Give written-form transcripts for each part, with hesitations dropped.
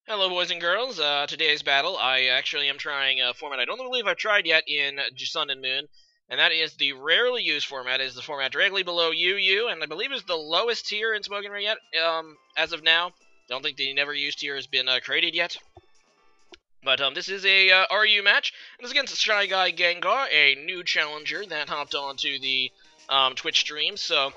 Hello, boys and girls. Today's battle, I actually am trying a format I don't believe I've tried yet in Sun and Moon, and that is the rarely used format. It is the format directly below UU, and I believe is the lowest tier in Smoking Ray yet, as of now. Don't think the never used tier has been created yet. But this is a RU match, and it's against ShyGuyGengar, a new challenger that hopped onto the Twitch stream. So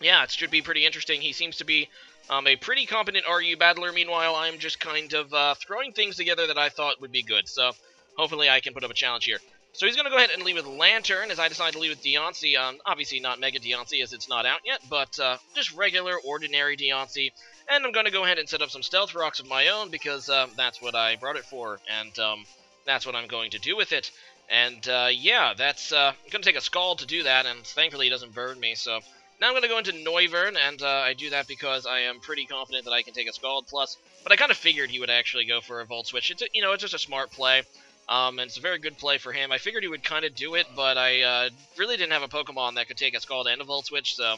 yeah, it should be pretty interesting. He seems to be a pretty competent RU battler. Meanwhile, I'm just kind of throwing things together that I thought would be good. So hopefully I can put up a challenge here. So he's going to go ahead and lead with Lantern, as I decided to lead with Deontay. Obviously not Mega Deontay, as it's not out yet, but just regular, ordinary Deontay. And I'm going to go ahead and set up some Stealth Rocks of my own, because that's what I brought it for, and that's what I'm going to do with it. And yeah, that's I'm going to take a Scald to do that, and thankfully it doesn't burn me, so now I'm going to go into Noivern, and I do that because I am pretty confident that I can take a Scald Plus, but I kind of figured he would actually go for a Volt Switch. It's it's just a smart play, and it's a very good play for him. I figured he would kind of do it, but I really didn't have a Pokemon that could take a Scald and a Volt Switch, so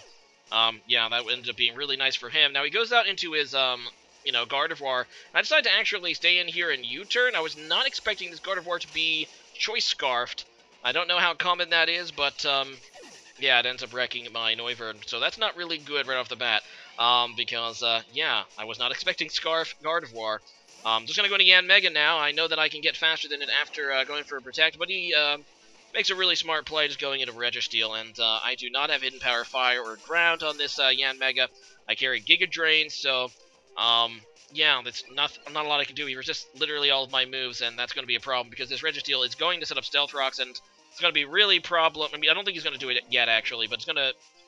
yeah, that ended up being really nice for him. Now he goes out into his Gardevoir. I decided to actually stay in here and U-turn. I was not expecting this Gardevoir to be Choice Scarfed. I don't know how common that is, but yeah, it ends up wrecking my Noivern, so that's not really good right off the bat, because, yeah, I was not expecting Scarf Gardevoir. Just gonna go into Yanmega now. I know that I can get faster than it after going for a Protect, but he makes a really smart play just going into Registeel, and I do not have Hidden Power Fire or Ground on this Yanmega. I carry Giga Drain, so, yeah, that's not a lot I can do. He resists literally all of my moves, and that's going to be a problem, because this Registeel is going to set up Stealth Rocks, and it's going to be really problem. I mean, I don't think he's going to do it yet, actually, but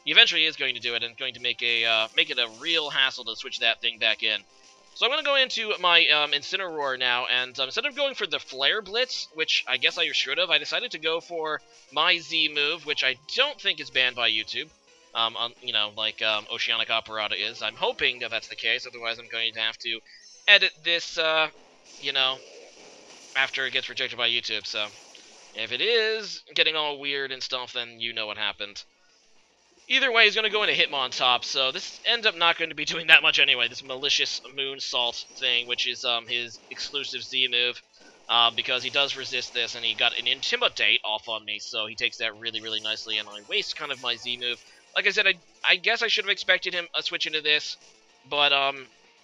he eventually is going to do it, and going to make it a real hassle to switch that thing back in. So I'm going to go into my Incineroar now, and instead of going for the Flare Blitz, which I guess I should have, I decided to go for my Z move, which I don't think is banned by YouTube, like Oceanic Operata is. I'm hoping that that's the case, otherwise I'm going to have to edit this, after it gets rejected by YouTube, so if it is getting all weird and stuff, then you know what happened. Either way, he's going to go into Hitmontop, so this ends up not going to be doing that much anyway, this Malicious Moonsault thing, which is his exclusive Z move, because he does resist this, and he got an Intimidate off on me, so he takes that really, really nicely, and I waste kind of my Z move. Like I said, I guess I should have expected him to switch into this, but I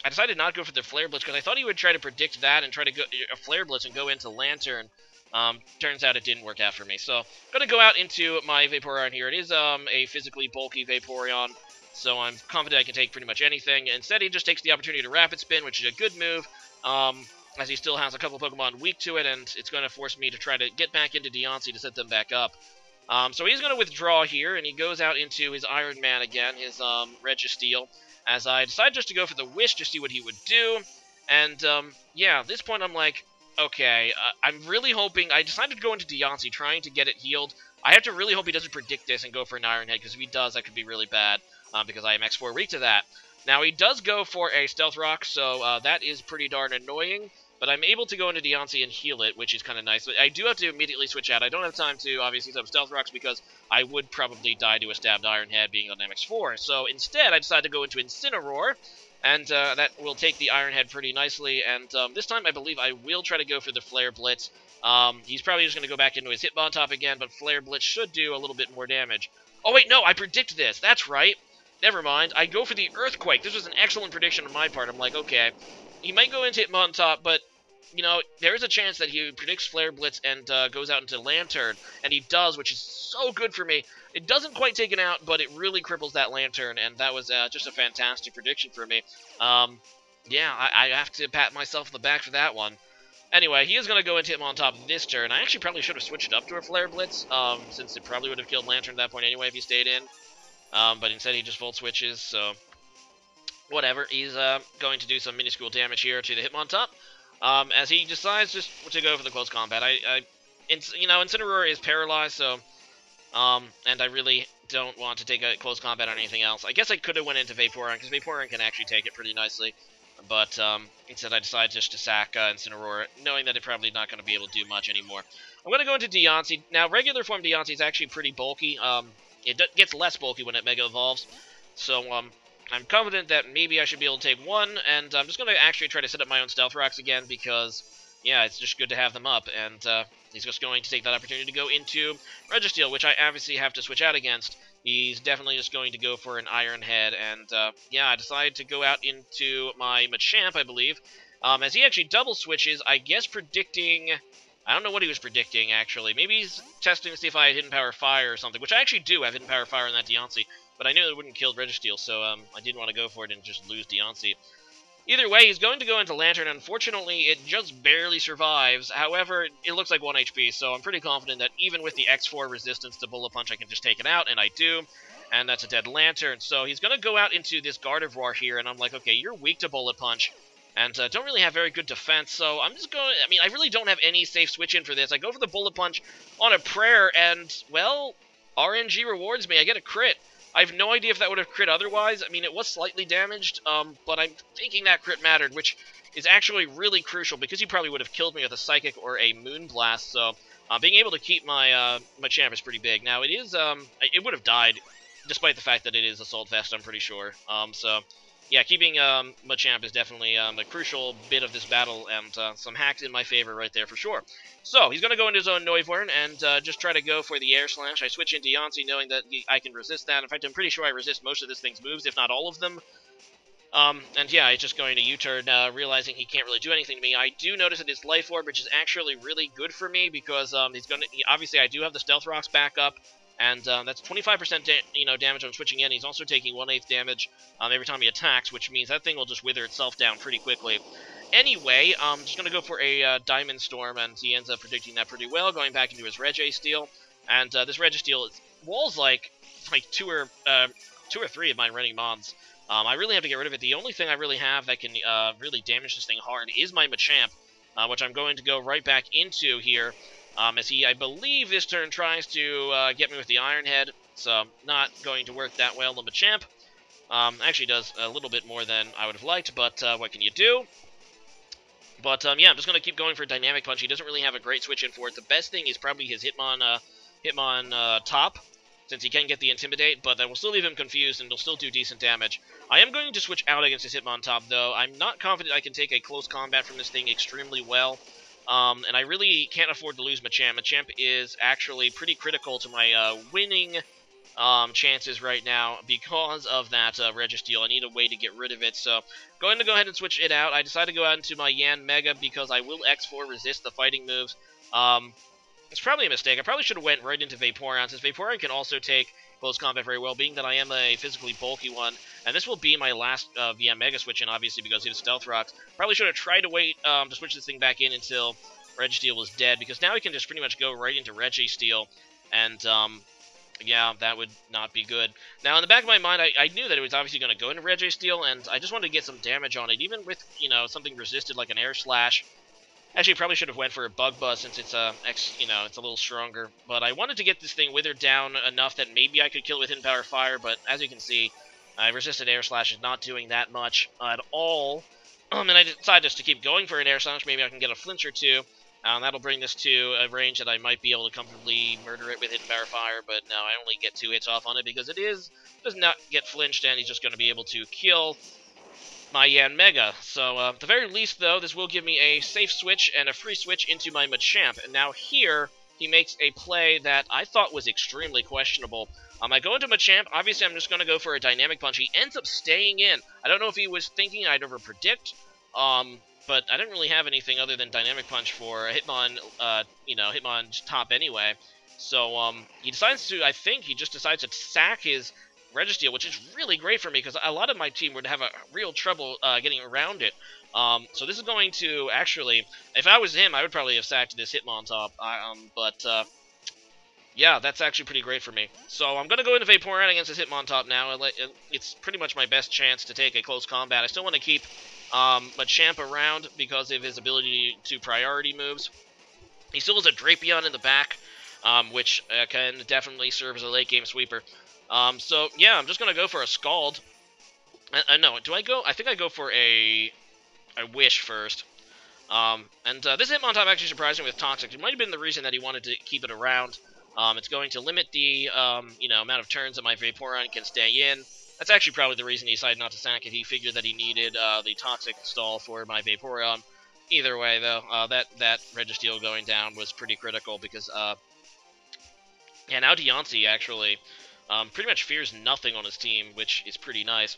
decided not to go for the Flare Blitz, because I thought he would try to predict that and try to go a Flare Blitz and go into Lantern. Turns out it didn't work out for me. So, I'm going to go out into my Vaporeon here. It is a physically bulky Vaporeon, so I'm confident I can take pretty much anything. Instead, he just takes the opportunity to Rapid Spin, which is a good move, as he still has a couple Pokemon weak to it, and it's going to force me to try to get back into Deontay to set them back up. So he's going to withdraw here, and he goes out into his Iron Man again, his Registeel, as I decide just to go for the Wish to see what he would do. And, yeah, at this point I'm like, okay, I'm really hoping. I decided to go into Deontay, trying to get it healed. I have to really hope he doesn't predict this and go for an Iron Head, because if he does, that could be really bad, because I am X4 weak to that. Now, he does go for a Stealth Rock, so that is pretty darn annoying, but I'm able to go into Deontay and heal it, which is kind of nice. But I do have to immediately switch out. I don't have time to, obviously, set up Stealth Rocks, because I would probably die to a stabbed Iron Head being on MX4. So instead, I decided to go into Incineroar, and that will take the Iron Head pretty nicely, and this time I believe I will try to go for the Flare Blitz. He's probably just going to go back into his Hitmontop again, but Flare Blitz should do a little bit more damage. Oh wait, no, I predict this. That's right. Never mind. I go for the Earthquake. This was an excellent prediction on my part. I'm like, okay, he might go into Hitmontop, but there is a chance that he predicts Flare Blitz and goes out into Lantern, and he does, which is so good for me. It doesn't quite take it out, but it really cripples that Lantern, and that was just a fantastic prediction for me. Yeah, I have to pat myself on the back for that one. Anyway, he is going to go into Hitmontop this turn. I actually probably should have switched it up to a Flare Blitz, since it probably would have killed Lantern at that point anyway if he stayed in. But instead he just Volt Switches, so whatever. He's going to do some minuscule damage here to the Hitmontop. As he decides just to go for the close combat. Incineroar is paralyzed, so, and I really don't want to take a close combat on anything else. I guess I could have went into Vaporeon, because Vaporeon can actually take it pretty nicely, but, instead I decided just to sack Incineroar, knowing that it's probably not going to be able to do much anymore. I'm going to go into Deontay. Now, regular form Deontay is actually pretty bulky. It gets less bulky when it Mega Evolves, so, I'm confident that maybe I should be able to take one, and I'm just going to actually try to set up my own Stealth Rocks again, because, yeah, it's just good to have them up, and he's just going to take that opportunity to go into Registeel, which I obviously have to switch out against. He's definitely just going to go for an Iron Head, and, yeah, I decided to go out into my Machamp, I believe, as he actually double switches, I guess predicting... I don't know what he was predicting, actually. Maybe he's testing to see if I had Hidden Power Fire or something, which I actually do have Hidden Power Fire in that Deontay, but I knew it wouldn't kill Registeel, so I didn't want to go for it and just lose Deontay. Either way, he's going to go into Lantern. Unfortunately, it just barely survives. However, it looks like 1 HP, so I'm pretty confident that even with the X4 resistance to Bullet Punch, I can just take it out, and I do. And that's a dead Lantern. So he's going to go out into this Gardevoir here, and I'm like, okay, you're weak to Bullet Punch, and don't really have very good defense, so I'm just going... I mean, I really don't have any safe switch-in for this. I go for the Bullet Punch on a prayer, and, well, RNG rewards me. I get a crit. I have no idea if that would have crit otherwise. I mean, it was slightly damaged, but I'm thinking that crit mattered, which is actually really crucial, because he probably would have killed me with a Psychic or a Moonblast, so being able to keep my Machamp is pretty big. Now, it is, it would have died, despite the fact that it is Assault Vest, I'm pretty sure. So... yeah, keeping Machamp is definitely a crucial bit of this battle, and some hacks in my favor right there for sure. So, he's going to go into his own Noivern and just try to go for the Air Slash. I switch into Deontay knowing that I can resist that. In fact, I'm pretty sure I resist most of this thing's moves, if not all of them. And yeah, he's just going to U-turn, realizing he can't really do anything to me. I do notice that his Life Orb, which is actually really good for me, because obviously I do have the Stealth Rocks back up. And that's 25% damage on switching in. He's also taking 1/8 damage every time he attacks, which means that thing will just wither itself down pretty quickly. Anyway, I'm just going to go for a Diamond Storm, and he ends up predicting that pretty well, going back into his Registeel. And this Registeel walls like 2 or 3 of my running mons. I really have to get rid of it. The only thing I really have that can really damage this thing hard is my Machamp, which I'm going to go right back into here. As he, I believe, this turn tries to get me with the Iron Head, so not going to work that well on Machamp. Actually does a little bit more than I would have liked, but what can you do? But, yeah, I'm just going to keep going for Dynamic Punch. He doesn't really have a great switch-in for it. The best thing is probably his Hitmon top, since he can get the Intimidate, but that will still leave him confused, and he'll still do decent damage. I am going to switch out against his Hitmon top, though. I'm not confident I can take a close combat from this thing extremely well. And I really can't afford to lose Machamp. Machamp is actually pretty critical to my winning chances right now because of that Registeel. I need a way to get rid of it, so going to go ahead and switch it out. I decided to go out into my Yan Mega because I will X4 resist the fighting moves. It's probably a mistake. I probably should have went right into Vaporeon, since Vaporeon can also take close combat very well, being that I am a physically bulky one. And this will be my last VM Mega switch in, obviously, because he has Stealth Rocks. Probably should have tried to wait to switch this thing back in until Registeel was dead, because now he can just pretty much go right into Registeel, and, yeah, that would not be good. Now, in the back of my mind, I knew that it was obviously going to go into Registeel, and I just wanted to get some damage on it, even with, something resisted like an Air Slash. Actually, probably should have went for a Bug Buzz since it's it's a little stronger. But I wanted to get this thing withered down enough that maybe I could kill it with Hidden Power Fire. But as you can see, resisted Air Slash is not doing that much at all. And I decided just to keep going for an Air Slash. Maybe I can get a flinch or two. That'll bring this to a range that I might be able to comfortably murder it with Hidden Power Fire. But no, I only get 2 hits off on it because it does not get flinched, and he's just going to be able to kill my Yan Mega. So, at the very least, though, this will give me a safe switch and a free switch into my Machamp. And now here, he makes a play that I thought was extremely questionable. I go into Machamp. Obviously, I'm just going to go for a Dynamic Punch. He ends up staying in. I don't know if he was thinking I'd over-predict, but I didn't really have anything other than Dynamic Punch for Hitmon, Hitmon's top anyway. So, he decides to, I think, he just decides to sack his Registeel, which is really great for me, because a lot of my team would have a real trouble getting around it. So this is going to, actually, if I was him, I would probably have sacked this Hitmon top, yeah, that's actually pretty great for me. So I'm going to go into Vaporeon against this Hitmon top now. It's pretty much my best chance to take a close combat. I still want to keep Machamp around because of his ability to priority moves. He still has a Drapion in the back, which can definitely serve as a late-game sweeper. So, yeah, I'm just going to go for a Scald. No, do I go? I think I go for a Wish first. This Hitmontop actually surprised me with Toxic. It might have been the reason that he wanted to keep it around. It's going to limit the, amount of turns that my Vaporeon can stay in. That's actually probably the reason he decided not to sack it. He figured that he needed the Toxic stall for my Vaporeon. Either way, though, that Registeel going down was pretty critical because, yeah, now Deontay actually pretty much fears nothing on his team, which is pretty nice.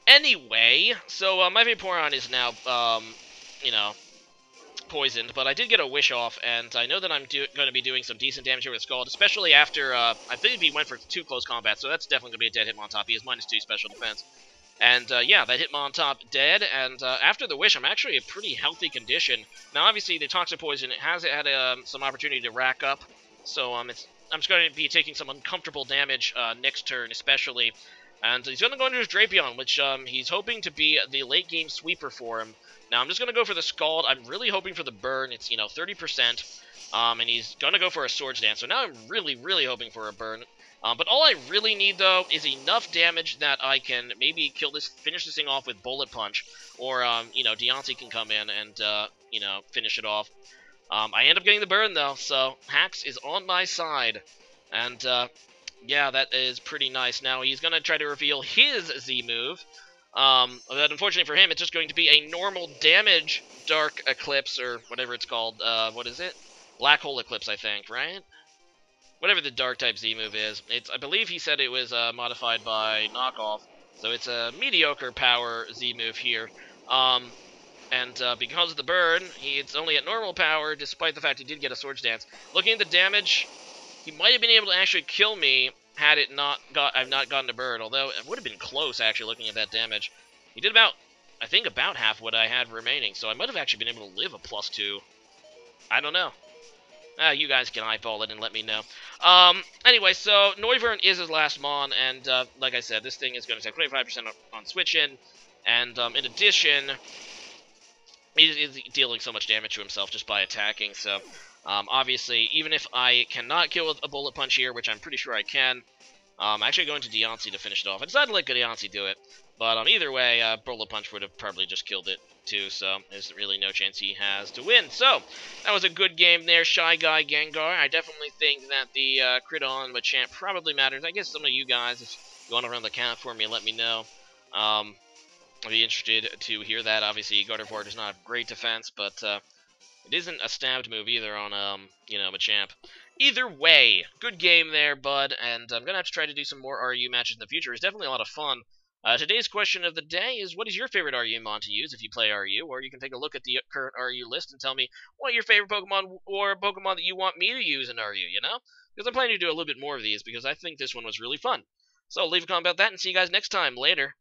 Anyway, so my Vaporeon is now, you know, poisoned, but I did get a Wish off, and I know that I'm going to be doing some decent damage here with Scald, especially after, I think he went for 2 close combats, so that's definitely going to be a dead Hitmontop. He has -2 special defense. And, yeah, that Hitmontop dead, and after the Wish, I'm actually in a pretty healthy condition. Now, obviously, the Toxic Poison has had some opportunity to rack up, so I'm just going to be taking some uncomfortable damage next turn, especially. And he's going to go into his Drapion, which he's hoping to be the late-game sweeper for him. Now, I'm just going to go for the Scald. I'm really hoping for the burn. It's, 30%, and he's going to go for a Swords Dance. So now I'm really, really hoping for a burn. But all I really need, though, is enough damage that I can maybe finish this thing off with Bullet Punch. Or, Deontay can come in and, finish it off. I end up getting the burn, though, so Hax is on my side. And, yeah, that is pretty nice. Now, he's going to try to reveal his Z move. But unfortunately for him, it's just going to be a normal damage Dark Eclipse, or whatever it's called. What is it? Black Hole Eclipse, I think, right? Whatever the Dark-type Z-move is. I believe he said it was modified by Knockoff, so it's a mediocre power Z-move here. And because of the burn, it's only at normal power, despite the fact he did get a Swords Dance. Looking at the damage, he might have been able to actually kill me had I've not gotten a burn, although it would have been close, actually, looking at that damage. He did about half what I had remaining, so I might have actually been able to live a +2. I don't know. You guys can eyeball it and let me know. Anyway, so Noivern is his last Mon, and like I said, this thing is going to take 25% on switch-in, and in addition, he's dealing so much damage to himself just by attacking, so obviously, even if I cannot kill with a Bullet Punch here, which I'm pretty sure I can, I'm actually going to Deontay to finish it off. I decided to let Deontay do it, but either way, Bullet Punch would have probably just killed it too, so there's really no chance he has to win. So, that was a good game there, ShyGuyGengar. I definitely think that the crit on Machamp probably matters. I guess some of you guys, if you want to run the count for me, let me know. I'd be interested to hear that. Obviously, Gardevoir does not have great defense, but it isn't a stabbed move either on, Machamp. Either way, good game there, bud, and I'm going to have to try to do some more RU matches in the future. It's definitely a lot of fun. Today's question of the day is, what is your favorite RU mon to use if you play RU? Or you can take a look at the current RU list and tell me what your favorite Pokemon or Pokemon that you want me to use in RU, Because I'm planning to do a little bit more of these because I think this one was really fun. So leave a comment about that and see you guys next time. Later.